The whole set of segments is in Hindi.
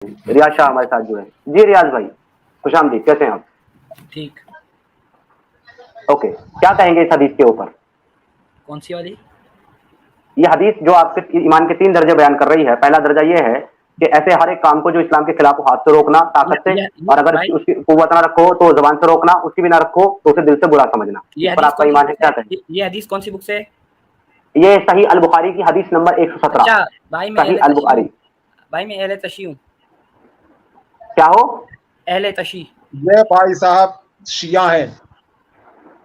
रियाज शाह हमारे साथ जुड़े। जी रियाज भाई, खुशामदीद, कैसे हैं आप? ठीक। ओके, क्या कहेंगे इस हदीस के ऊपर? कौन सी वाली? ये हदीस जो आपके ईमान के 3 दर्जे बयान कर रही है। पहला दर्जा ये है कि ऐसे हर एक काम को जो इस्लाम के खिलाफ हो, हाथ से रोकना ताकत से, और अगर भाई उसकी कुव्वत ना रखो तो ज़बान से रोकना, उसकी भी ना रखो तो उसे दिल से बुरा समझना। ये इस पर हदीस आपका कौन सी ईमान बुक है, से क्या है? कहेंगे? ये हदीस कौन सी बुक से है? ये सही अल बुखारी की हदीस नंबर 117। अच्छा भाई, मैं सही अहले अल तशी हूँ। बुखारी। भाई मैं अहले तशी हूँ। क्या हो? अहले तशी। ये भाई साहब शिया हैं।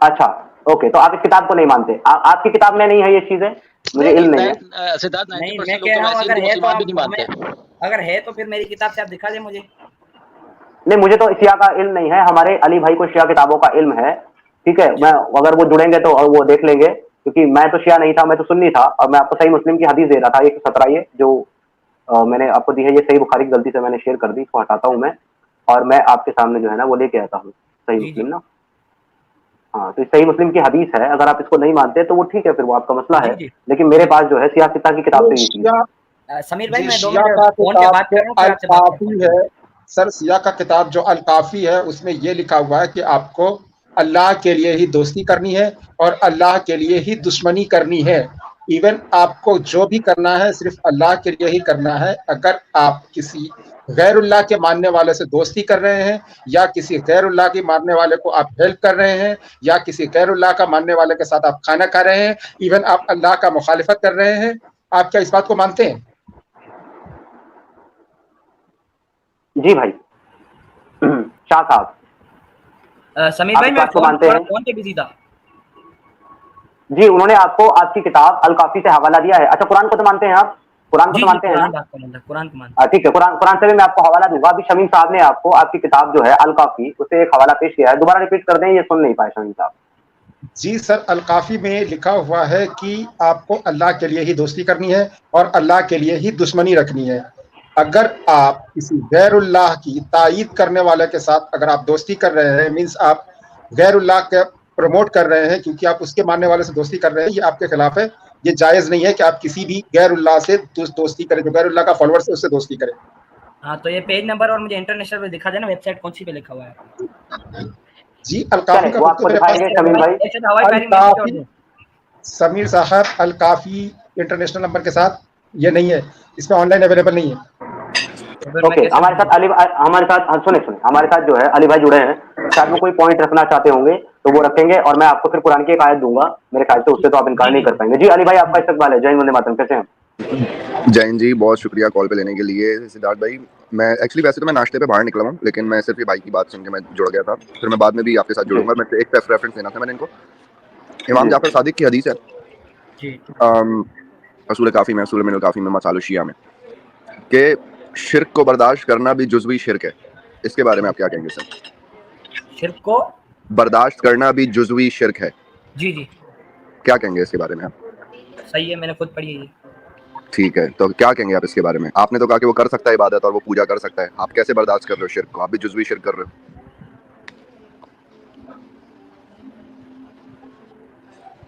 अच्छा, ओके, तो आप इस किताब को नहीं मानते? आपकी किताब में नहीं है ये चीजें? मुझे नहीं इल्म नहीं, नहीं है। सिद्धार्थ नहीं, 90% मैं लोग कह तो रहा हूँ वैसे अगर हिंदू है तो मुसलमान भी आप नहीं हमें, मानते। अगर है तो फिर मेरी किताब से आप दिखा दें मुझे। नहीं, मुझे तो शिया का इल्म नहीं है, हमारे अली भाई को शिया किताबों का इल्म है। ठीक है, मैं अगर वो जुड़ेंगे तो वो देख लेंगे, क्योंकि मैं तो शिया नहीं था, मैं तो सुन्नी था। और मैं आपको सही मुस्लिम की हदीस दे रहा था 117, ये जो मैंने आपको दी है, ये सही बुखारी की गलती से मैंने शेयर कर दी, इसको हटाता हूँ मैं, और मैं आपके सामने जो है ना वो लेके आता हूँ सही जी मुस्लिम जी ना। हाँ, तो सही मुस्लिम की हदीस है, अगर आप इसको नहीं मानते तो वो ठीक है, फिर वो आपका मसला जी है। जी लेकिन मेरे जी। पास जो है सियासत की किताब ये से ये चीज है। शिया समीर भाई जी मैं 2 शिया मिनट का फोन पे किताब बात कर जो रहा हूँ, फिर अल आपसे बात करता काफी हूँ। है। सर शिया का किताब जो अल काफी है उसमें ये लिखा हुआ है कि आपको अल्लाह के लिए ही दोस्ती करनी है और अल्लाह के लिए ही दुश्मनी करनी है। इवन आपको जो भी करना है सिर्फ अल्लाह के लिए ही करना है। अगर आप किसी गैरुल्लाह के मानने वाले से दोस्ती कर रहे हैं या किसी गैरुल्लाह के मानने वाले को आप हेल्प कर रहे हैं या किसी गैरुल्लाह का मानने वाले के साथ आप खाना खा रहे हैं, इवन आप अल्लाह का मुखालिफत कर रहे हैं, आप क्या इस बात को मानते हैं? जी भाई। शाह साहब, समीर आप भाई इस मैं बात को फोन मानते थोड़ा हैं? फोन पे बिजी था। जी, उन्होंने आपको आपकी किताब अल काफी से हवाला दिया है। अच्छा, कुरान को तो मानते हैं आप? कुरान को जी तो जी, मानते हैं ना? कुरान बात कर रहा, कुरान को मानता ठीक है, कुरान कुरान से भी मैं आपको हवाला दूंगा। अभी शमीम साहब ने आपको आपकी किताब जो है अल काफी, उसे एक हवाला पेश किया है, दोबारा रिपीट कर दें, ये सुन नहीं पाए शमीम साहब। जी सर, अल काफी में लिखा हुआ है कि आपको अल्लाह के लिए ही दोस्ती करनी है और अल्लाह के लिए ही दुश्मनी रखनी है। अगर आप किसी गैरुल्लाह की तायीद करने वाले के साथ अगर आप दोस्ती कर रहे हैं, मीन्स आप गैरुल्लाह के प्रमोट कर रहे हैं क्योंकि आप उसके मानने वाले से दोस्ती कर रहे हैं, ये आपके खिलाफ है। ये जायज नहीं है कि आप किसी भी गैरुल्लाह से दोस्ती करें, जो गैरुल्लाह का फॉलोअर्स है उससे दोस्ती करें। हाँ, तो ये पेज नंबर और मुझे इंटरनेशनल पे दिखा देना, वेबसाइट कौन सी पे लिखा हुआ है। जी अल काफी चले, का वो बुक तो आपको मेरे पास दिखाएंगे शमीम भाई। ऐसे हवाई अल फायरिंग में भी छोड़ काफी दूं। समीर साहब अल काफी इंटरनेशनल नंबर के साथ ये नहीं है, इसमें ऑनलाइन अवेलेबल नहीं है। तो फिर मैं ओके, कैसे हमारे साथ अली, हमारे साथ, हाँ, सुने सुने, हमारे साथ जो है अली भाई जुड़े हैं, शायद वो कोई पॉइंट रखना चाहते होंगे तो वो रखेंगे, और मैं आपको फिर कुरान की एक आयत दूंगा, मेरे ख्याल से उससे तो आप इनकार नहीं कर पाएंगे। जी अली भाई, आपका इस्तकबाल है। जय हिंद, वंदे मातरम, कैसे हैं? जैन जी, बहुत शुक्रिया कॉल पे लेने के लिए। सिद्धार्थ भाई, मैं एक्चुअली वैसे तो मैं नाश्ते पे बाहर निकला हूँ, लेकिन मैं सिर्फ ये भाई की बात सुन के मैं जुड़ गया था। फिर मैं बाद में भी आपके साथ जुड़ूंगा। मैं एक रेफरेंस देना था मैंने इनको। इमाम जाफर सादिक की हदीस है जी असूल काफ़ी में, असूल मिनल काफ़ी में, मसालु शिया में, कि शिर्क को बर्दाश्त करना भी जुज़वी शिर्क है। इसके बारे में आप क्या कहेंगे सर? शिर्क को बर्दाश्त करना भी जुज़वी शिर्क है, जी जी क्या कहेंगे इसके बारे में आप? सही है, मैंने खुद पढ़ी है ये। ठीक है, तो क्या कहेंगे आप इसके बारे में? आपने तो कहा कि वो कर सकता है इबादत और वो पूजा कर सकता है, आप कैसे बर्दाश्त कर रहे हो शिर्क को? आप भी जुज़वी शिर्क कर रहे हो।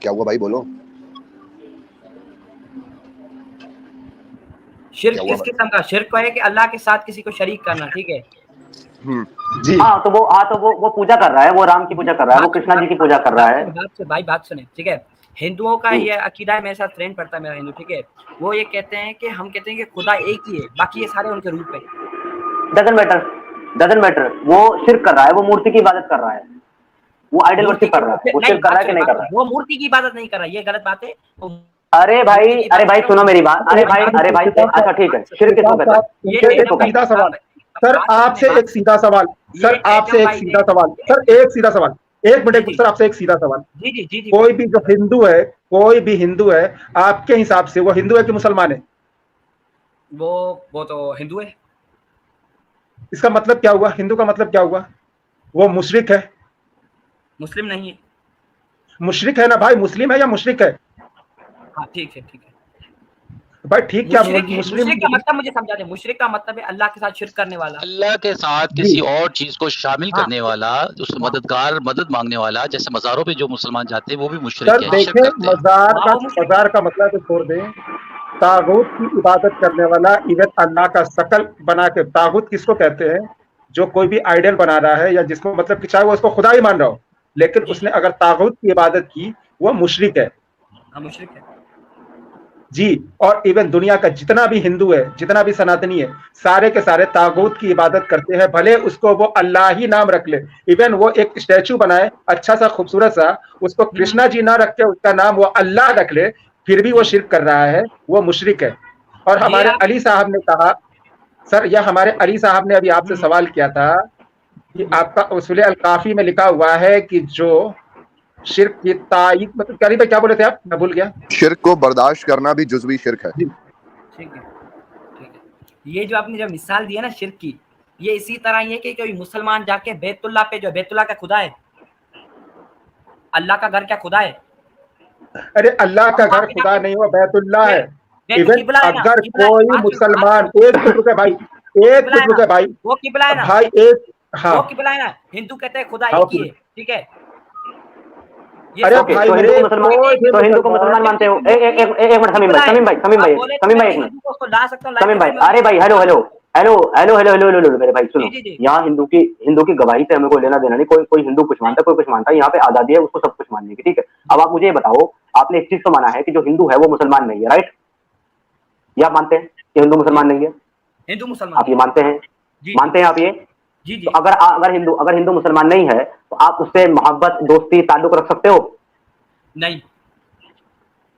क्या हुआ भाई, बोलो। शिर्क क्या हुआ किस किस्म का? शिर्क है कि अल्लाह के साथ किसी को शरीक करना, ठीक है। जी हाँ, तो वो पूजा कर रहा है, वो राम की पूजा कर रहा है, वो कृष्णा जी की पूजा कर रहा है। बात सुने, ठीक है। हिंदुओं का ये अकीदा है, मेरे साथ फ्रेंड पढ़ता है मेरा हिंदू, ठीक है। वो ये कहते हैं कि हम कहते हैं कि खुदा एक ही है, बाकी ये सारे उनके रूप है। डजन मैटर, वो शिर्क कर रहा है, वो मूर्ति की इबादत कर रहा है, वो आइडल वर्शिप कर रहा है, वो शिर्क कर रहा है कि नहीं कर रहा है? वो मूर्ति की इबादत नहीं कर रहा, ये गलत बात है। अरे भाई सुनो मेरी बात। अरे भाई, अच्छा ठीक है, शिर्क किसको कहता है? एक सीधा सवाल सर, आपसे एक सीधा सवाल सर, आपसे एक सीधा सवाल सर, एक सीधा सवाल, एक मिनट सर, आपसे एक सीधा सवाल। जी कोई भी जो हिंदू है, कोई भी हिंदू है, आपके हिसाब से वो हिंदू है कि मुसलमान है? वो तो हिंदू है। इसका मतलब क्या हुआ? हिंदू का मतलब क्या हुआ? वो मुशरिक है। मुस्लिम नहीं है। मुशरिक है ना भाई, मुस्लिम है या मुशरिक है? हाँ ठीक है भाई ठीक क्या? मुशरिक का मतलब मुझे समझा दे। मुशरिक का मतलब है अल्लाह के साथ शिर्क करने वाला, अल्लाह के साथ किसी और चीज को शामिल करने वाला, उस मददगार, मदद मांगने वाला। जैसे मज़ारों पे जो मुसलमान जाते हैं वो भी मुशरिक है, शिर्क देखें, करते हैं। मज़ार का मतलब तो छोड़ दें, तागूत की इबादत करने वाला इवन अल्लाह का शकल बना के, तागूत किसको कहते हैं? जो कोई भी आइडल बना रहा है या जिसको मतलब कि चाहे वो उसको खुदा ही मान रहा हो, लेकिन जी, उसने अगर तागूत की इबादत की, वो मुशरिक है हाँ मुशरिक है। जी। और इवन दुनिया का जितना भी हिंदू है, जितना भी सनातनी है, सारे के सारे तागूत की इबादत करते हैं, भले उसको वो अल्लाह ही नाम रख ले। इवन वो एक स्टैचू बनाए अच्छा सा खूबसूरत सा, उसको कृष्णा जी ना रख के उसका नाम वो अल्लाह रख ले, फिर भी वो शिर्क कर रहा है, वो मुशरिक है। और ये हमारे आप अली साहब ने कहा, सर यह हमारे अली साहब ने अभी आपसे सवाल किया था कि आपका उसूल अल काफी में लिखा हुआ है कि जो शिर्क की तायीद, मतलब क्या बोले थे आप, मैं भूल गया। शिर्क को बर्दाश्त करना भी जुज़वी शिर्क है। जी ठीक है, ठीक है। ये जो आपने जो मिसाल दी है ना शिर्क की, ये इसी तरह ही है कि कोई मुसलमान जाके बैतुल्लाह पे, जो बैतुल्लाह का खुदा है, अल्लाह का घर क्या खुदा है? अरे अल्लाह का घर खुदा नहीं हो, बैतुल्लाह है। इवन किबला है ना, अगर किबला है, कोई बात सुनो, मुसलमान, बात सुनो। एक मिनट रुके भाई, एक किबला है मिनट ना, रुके भाई, वो किबला है ना, भाई एक, हाँ वो किबला है ना। हिंदू कहते हैं खुदा हाँ एक ही है, ठीक है। ये अरे सब ओके, भाई तो हिंदू को मेरे मुसलमान, कोई भी तो हिंदू को मुसलमान मानते हो? एक मिनट, समीम भाई, समीम भाई, समीम भाई, समीम भाई, एक मिनट, हिंदू को उसको ला सकता हूँ, समीम भाई, लाइक अरे भाई, hello hello hello hello hello hello hello मेरे भाई सुनो, जी जी जी यहाँ हिंदू की गवाही से हमें कोई लेना देना नहीं। कोई कोई हिंदू कुछ मानता है, कोई कुछ मानता है, यहाँ पे आजादी है उसको सब कुछ मानने की, ठीक है। अब आप मुझे ये बताओ, आपने एक चीज तो माना है कि जो हिंदू है वो मुसलमान नहीं है, राइट? ये आप मानते हैं कि हिंदू मुसलमान नहीं है? हिंदू मुसलमान आप ये मानते हैं? जी मानते हैं आप ये? जी जी तो अगर हिंदू मुसलमान नहीं है तो आप उससे मोहब्बत, दोस्ती, ताल्लुक रख सकते हो? नहीं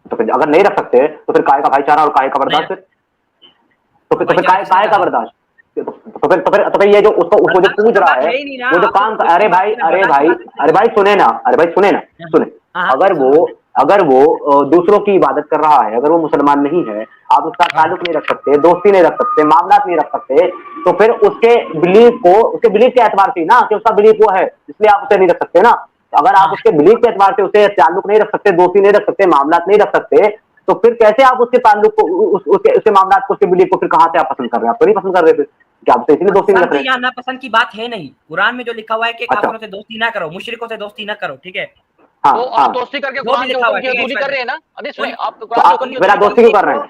तो फिर अगर नहीं रख सकते तो फिर काय का भाईचारा और काय का बर्दाश्त? फिर तो फिर काय का बर्दाश्त? तो फिर ये जो उसको जो पूज रहा है, वो जो काम, अरे भाई सुने ना, सुने। अगर वो दूसरों की इबादत कर रहा है, अगर वो मुसलमान नहीं है, आप उसका ताल्लुक नहीं रख सकते, दोस्ती नहीं रख सकते, मामलात नहीं रख सकते, तो फिर उसके बिलीफ के एतबार से ना, कि उसका बिलीफ वो है इसलिए आप उसे नहीं रख सकते ना। अगर आप उसके बिलीफ के एतबार से उसे ताल्लुक नहीं रख सकते, दोस्ती नहीं रख सकते, मामलात नहीं रख सकते, तो फिर कैसे आप उसके ताल्लुक को, उसके मामलात को, उसके बिलीफ को फिर कहां से आप पसंद कर रहे हैं? आप तो नहीं पसंद कर रहे, फिर क्या आप तो इसीलिए दोस्ती नहीं रख रहे? यहाँ नापसंद की बात है नहीं, कुरान में जो लिखा हुआ है कि अच्छा। काफिरों से दोस्ती ना करो, मुशरिकों से दोस्ती ना करो, ठीक है। हाँ तो हाँ, आप दोस्ती करके वो कुरान भी के लिखा हुआ हुक्म है, की ठीक है, हदूदी कर रहे हैं ना। अरे सुने, आप तो कुरान के आप हुक्म की फिर आप हदूदी दोस्ती क्यों कर रहे हैं?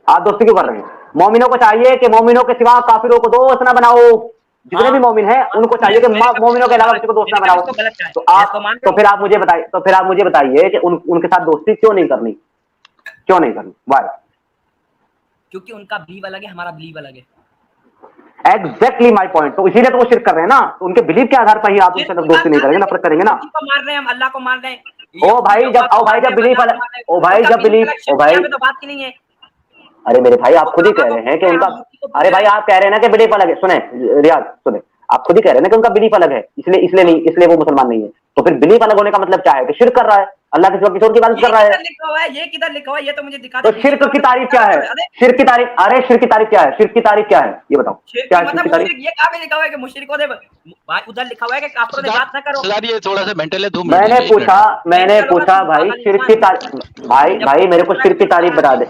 आप दोस्ती क्यों कर रहे हैं? मोमिनों को चाहिए कि मोमिनों के सिवा काफिरों को दोस्त ना बनाओ। जितने भी मोमिन हैं उनको चाहिए कि मोमिनों के अलावा किसी को दोस्त ना बनाओ। तो फिर आप मुझे बताइए कि उनके साथ दोस्ती क्यों नहीं करनी? वाई? क्योंकि उनका बिलीव अलग है, हमारा बिलीव अलग है। Exactly my point. तो इसीलिए तो वो शिर्क कर रहे हैं ना, उनके बिलीव के आधार पर ही आप उनसे दोस्ती नहीं करेंगे, नफरत करेंगे ना। मार रहे हैं हम, अल्लाह को मार रहे हैं। जब बिलीफ अलग, तो बात ही नहीं है। अरे मेरे भाई आप खुद ही कह रहे हैं कि उनका, अरे भाई आप कह रहे हैं ना कि बिलीफ अलग है। सुने रियाज, सुने, आप खुद ही कह रहे हैं ना कि उनका बिलीफ अलग है, इसलिए वो मुसलमान नहीं है। तो फिर बिलीफ अलग होने का मतलब क्या है? कि शिर्क कर रहा है, अल्लाह के सिवा किसी और की इबादत कर रहा है। ये किधर लिखा हुआ है? ये तो मुझे दिखा तो शिर्क की तारीफ क्या है? शिर्क की तारीफ क्या है? ये बताओ, क्या है शिर्क की तारीफ? ये कहाँ पे लिखा हुआ है कि मुशरिकों से, भाई उधर लिखा हुआ है कि काफिरों से बात ना करो। सर ये थोड़ा सा मेंटल है, 2 मिनट मैंने दीजिए, 1 मिनट। पूछा भाई शिर्क की तारीफ, भाई मेरे को शिर्क की तारीफ बता दे।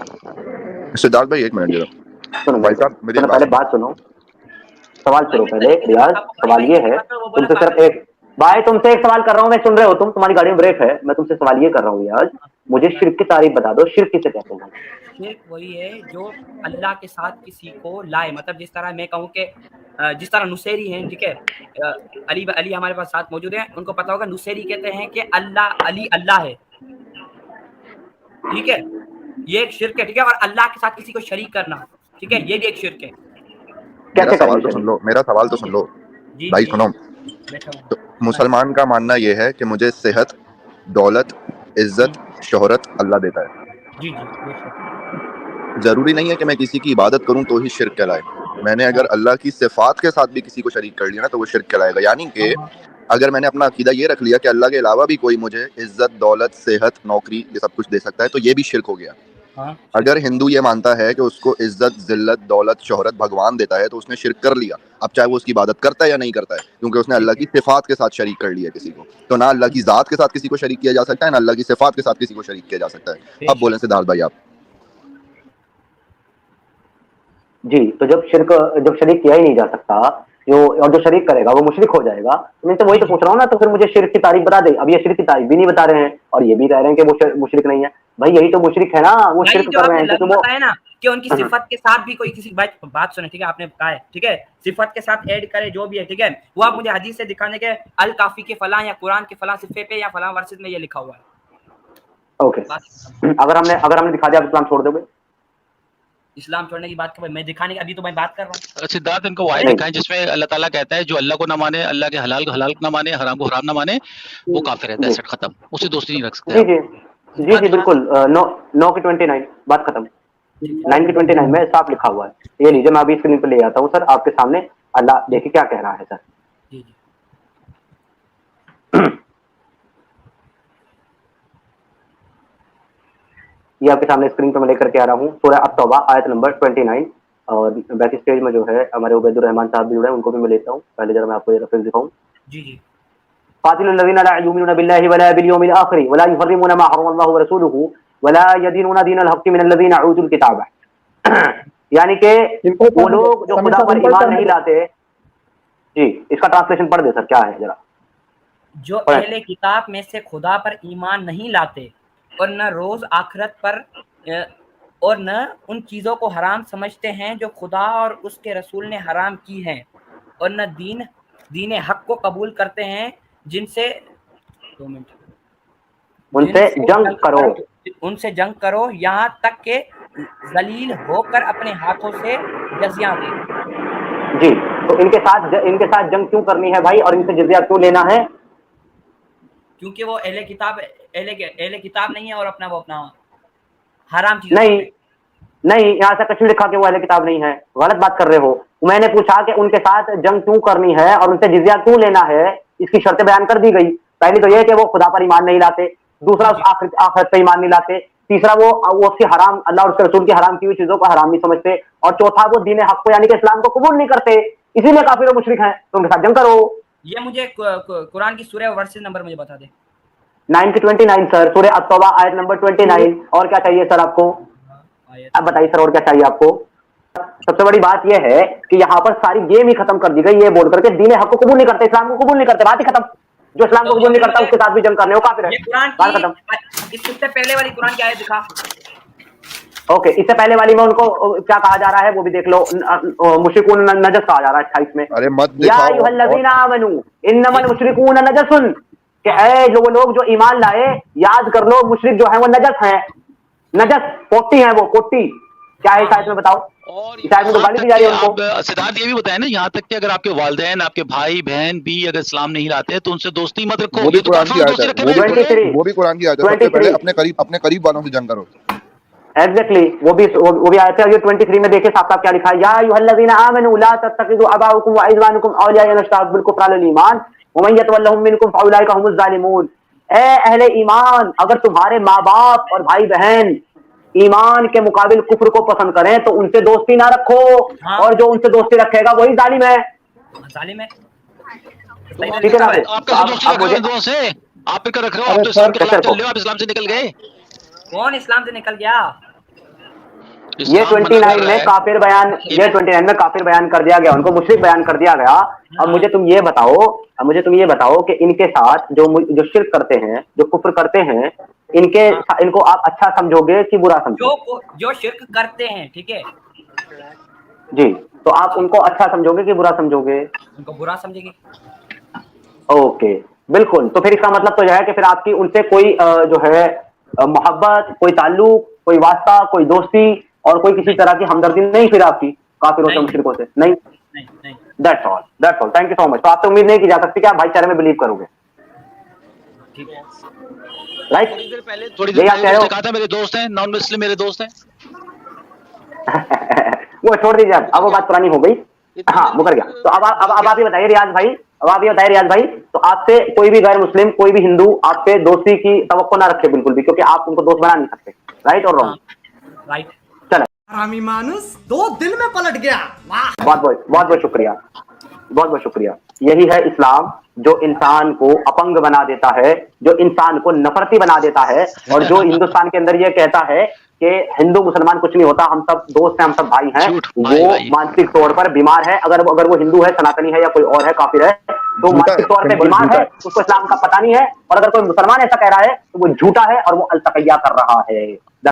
सिद्धार्थ भाई 1 मिनट दे दो। सुनो भाई साहब मेरी पहले बात सुनो, सवाल सुनो पहले। रियाज, सवाल ये है, तुमसे सिर्फ एक, भाई तुमसे एक सवाल कर रहा हूँ, मैं सुन रहे हो तुम, तुम्हारी गाड़ी में ब्रेक है, मैं तुमसे सवाल ये कर रहा हूँ यार, मुझे शिर्क की तारीफ बता दो। शिर्क किसे कहते हैं? शिर्क वही है जो अल्लाह के साथ किसी को लाए, मतलब जिस तरह मैं कहूँ कि जिस तरह नुसेरी हैं, ठीक है, अली हमारे पास साथ मौजूद हैं, उनको पता होगा, नुसेरी कहते हैं कि अली अल्लाह है, ठीक है, ये एक शिर्क है, ठीक है। और अल्लाह के साथ किसी को शरीक करना, ठीक है, ये भी एक शिर्क है। मेरा सवाल तो सुन लो भाई, सुनो। तो मुसलमान का मानना यह है कि मुझे सेहत, दौलत, इज्जत, शोहरत अल्लाह देता है। जी जरूरी नहीं है कि मैं किसी की इबादत करूं तो ही शिर्क कहलाए। मैंने अगर अल्लाह की सिफात के साथ भी किसी को शरीक कर लिया ना तो वो शिर्क कहलाएगा। यानी कि अगर मैंने अपना अकीदा ये रख लिया कि अल्लाह के अलावा भी कोई मुझे इज्जत, दौलत, सेहत, नौकरी ये सब कुछ दे सकता है, तो ये भी शिर्क हो गया। अगर हिंदू ये मानता है कि उसको इज्जत, जिल्लत, दौलत, शोहरत भगवान देता है तो उसने शिर्क कर लिया। अब चाहे वो उसकी इबादत करता है या नहीं करता है, क्योंकि उसने अल्लाह की सिफात के साथ शरीक कर लिया किसी को। तो ना अल्लाह की जात के साथ किसी को शरीक किया जा सकता है, ना अल्लाह की सिफात के साथ किसी को शरीक किया जा सकता है। अब बोलें सिद्धार्थ भाई आप। जी, तो जब शरीक किया ही नहीं जा सकता, और जो शरीक करेगा वो मुशरिक हो जाएगा। मैं तो वही तो पूछ रहा हूँ ना, तो फिर मुझे शिर्क की तारीफ बता दे। अब ये शिर्क की तारीफ भी नहीं बता रहे हैं और ये भी कह रहे हैं कि वो मुशरिक नहीं है। भाई यही तो मुशरिक है ना, वो भाई शिर्क जो कर रहे आपने हैं क्योंकि वो बताया ना कि उनकी सिफत के साथ भी कोई किसी बात सुने, ठीक है, आपने कहा है, ठीक है, सिफत के साथ ऐड करे जो भी है, ठीक है, वो आप मुझे हदीस से दिखाने के अल काफी के फलां या कुरान के फलां सिफे पे या फलां वर्सेस में ये लिखा हुआ है। ओके, अगर हमने दिखा दिया आप इस्लाम छोड़ दोगे? इस्लाम छोड़ने की बात कर, मैं दिखाने की अभी तो मैं बात कर रहा हूँ। सिद्धार्थ, इनको वायद दिखाएं जिसमें अल्लाह ताला कहता है जो अल्लाह को ना माने, अल्लाह के हलाल को हलाल ना माने, हराम को हराम ना माने, वो काफिर है। दैट्स इट, खत्म। उससे दोस्ती नहीं रख सकते जी आप। जी जी जी बिल्कुल। 9 की 29 बात खत्म। 9 की 29 में साफ लिखा हुआ है। ये लीजिए, मैं अभी स्क्रीन पे ले आता हूँ सर आपके सामने। अल्लाह देखिए क्या कह रहा है सर। जी जी ये आपके सामने स्क्रीन पे मैं लेकर के आ रहा हूँ, सूरह अत-तौबा आयत नंबर 29। और बैक स्टेज में जो है हमारे उबैदुर रहमान साहब भी जुड़े हैं, उनको भी मैं लेता हूँ। पहले जरा मैं आपको ये रेफरेंस दिखाऊं। जी जी क़ातिलुल लज़ीना ला युमिनूना बिल्लाहि वला बिल यौमिल आखिर वला युहर्रिमूना मा हर्रमल्लाहु व रसूलुहु वला यदीनूना दीनल हक़्क़ि मिनल लज़ीना ऊतुल किताब। यानी कि वो लोग जो खुदा पर ईमान नहीं लाते। जी, इसका ट्रांसलेशन पढ़ दे सर, क्या है जरा। जो अहले किताब में से खुदा पर ईमान नहीं लाते और न रोज आखिरत पर और न उन चीज़ों को हराम समझते हैं जो खुदा और उसके रसूल ने हराम की हैं, और न दीन हक को कबूल करते हैं जिनसे 2 मिनट उनसे जंग करो यहाँ तक के जलील होकर अपने हाथों से जजिया दें। जी, तो इनके साथ जंग क्यों करनी है भाई, और इनसे जजिया क्यों लेना है? क्योंकि वो अहले किताब नहीं है और अपना हराम चीज नहीं, यहाँ से कुछ भी लिखा कि वो अहले किताब नहीं है, गलत बात कर रहे हो। मैंने पूछा कि उनके साथ जंग क्यों करनी है और उनसे जिजिया क्यों लेना है, इसकी शर्तें बयान कर दी गई। पहली तो ये कि वो खुदा पर ईमान नहीं लाते, दूसरा आखिरत पर ईमान नहीं लाते, तीसरा वो उसकी हराम, अल्लाह और उसके रसूल की हराम की हुई चीजों को हराम नहीं समझते, और चौथा वो दीन हक को यानी कि इस्लाम को कबूल नहीं करते, इसीलिए काफिर और मुशरिक हैं। तो उनके साथ जंग करो। ये मुझे कुरान की सूरह वर्सेस नंबर मुझे बता दे। 9 की 29 सर, सूरह अत-तौबा आयत नंबर 29। और क्या चाहिए सर आपको? अब बताइए सर, और क्या चाहिए आपको? सबसे बड़ी बात यह है कि यहाँ पर सारी गेम ही खत्म कर दी गई, ये बोल करके दीन हक को कबूल नहीं करते, इस्लाम को कबूल नहीं करते, बात ही खत्म। जो इस्लाम को कबूल नहीं करता उसके साथ भी जंग करने, वो काफिर है, बात खत्म। इससे पहले वाली कुरान की आयत दिखा। ओके, इससे पहले वाली में उनको क्या कहा जा रहा है वो भी देख लो। मुशरिकून नजस कहा जा रहा है 28 में। अरे मत या अय्युहल्लज़ीना आमनू इन्नमल मुशरिकून नजसुन, कि ऐ जो वो लोग जो ईमान लाए, याद कर लो मुशरिक जो है वो नजस है। नजस पोटी है, वो पोटी। क्या है इस आयत में बताओ? और इस आयत में तो गाली दी जा रही है उनको। आप सिद्धार्थ ये भी बताया ना, यहाँ तक कि अगर आपके वालिदैन, आपके भाई बहन भी अगर इस्लाम नहीं लाते तो उनसे दोस्ती मत रखो। वो भी कुरान की आयत है, वो भी कुरान की आयत है। सबसे पहले अपने करीब वालों से जंग करो। एग्जैक्टली, वो भी आयत है। 23 में देखिए साफ साफ क्या लिखा है। या अय्युहल्लज़ीना आमनू ला तत्तखिज़ू अबाअकुम व अज़वाजकुम औलिया यनशताबु बिल कुफ्रि अल ईमान व मन यतवल्लहुम मिनकुम फउलाइका हुमुज़ ज़ालिमून। ए अहले ईमान, अगर तुम्हारे माँ बाप और भाई बहन ईमान के मुकाबिल कुफ्र को पसंद करें तो उनसे दोस्ती ना रखो। और जो उनसे दोस्ती रखेगा वही जालिम है। जालिम है, ठीक है ना? आप कर रख रहे हो, आप तो इस्लाम के खिलाफ चल रहे हो, आप इस्लाम से निकल गए। कौन इस्लाम से निकल गया? ये 29 में काफिर बयान, ये 29 में काफिर बयान कर दिया गया, उनको मुशरिक बयान कर दिया गया। अब मुझे तुम ये बताओ कि इनके साथ जो शिर्क करते हैं, जो कुफ्र करते हैं, इनको आप अच्छा समझोगे कि बुरा समझोगे? जो शिर्क करते हैं, ठीक है जी, तो आप उनको अच्छा समझोगे कि बुरा समझोगे? उनको बुरा समझेंगे। ओके, बिल्कुल। तो फिर इसका मतलब तो यह है कि फिर आपकी उनसे कोई जो है मोहब्बत, कोई ताल्लुक, कोई वास्ता, कोई दोस्ती और कोई किसी तरह की हमदर्दी नहीं फिर आपकी काफिरों से, मुशरिकों से नहीं। That's all. Thank you so much. तो आपसे उम्मीद नहीं की जा सकती कि आप भाईचारे में बिलीव करोगे, ठीक है, राइट? थोड़ी देर पहले कहा था मेरे दोस्त हैं, नॉन मुस्लिम मेरे दोस्त हैं। वो छोड़ दीजिए, अब वो बात पुरानी हो गई। हाँ, मुकर गया। तो अब आप ये बताइए रियाज भाई, तो आपसे कोई भी गैर मुस्लिम, कोई भी हिंदू आपसे दोस्ती की तवक्को ना रखे बिल्कुल भी, क्योंकि आप उनको दोस्त बना नहीं सकते, राइट और रॉन्ग? राइट। चलो, हरामी मानुस 2 दिन में पलट गया। वाह, बहुत बहुत शुक्रिया। यही है इस्लाम, जो इंसान को अपंग बना देता है, जो इंसान को नफरती बना देता है, और जो हिंदुस्तान के अंदर ये कहता है कि हिंदू मुसलमान कुछ नहीं होता, हम सब दोस्त हैं, हम सब भाई हैं। झूठ, वो भाई। मानसिक तौर पर बीमार है। अगर वो हिंदू है, सनातनी है या कोई और है, काफिर है, तो झूठा मानसिक है, तौर पे सिंपल बीमार झूठा है, है। उसको इस्लाम का पता नहीं है। और अगर कोई मुसलमान ऐसा कह रहा है तो वो झूठा है और वो अल्तकैया कर रहा है।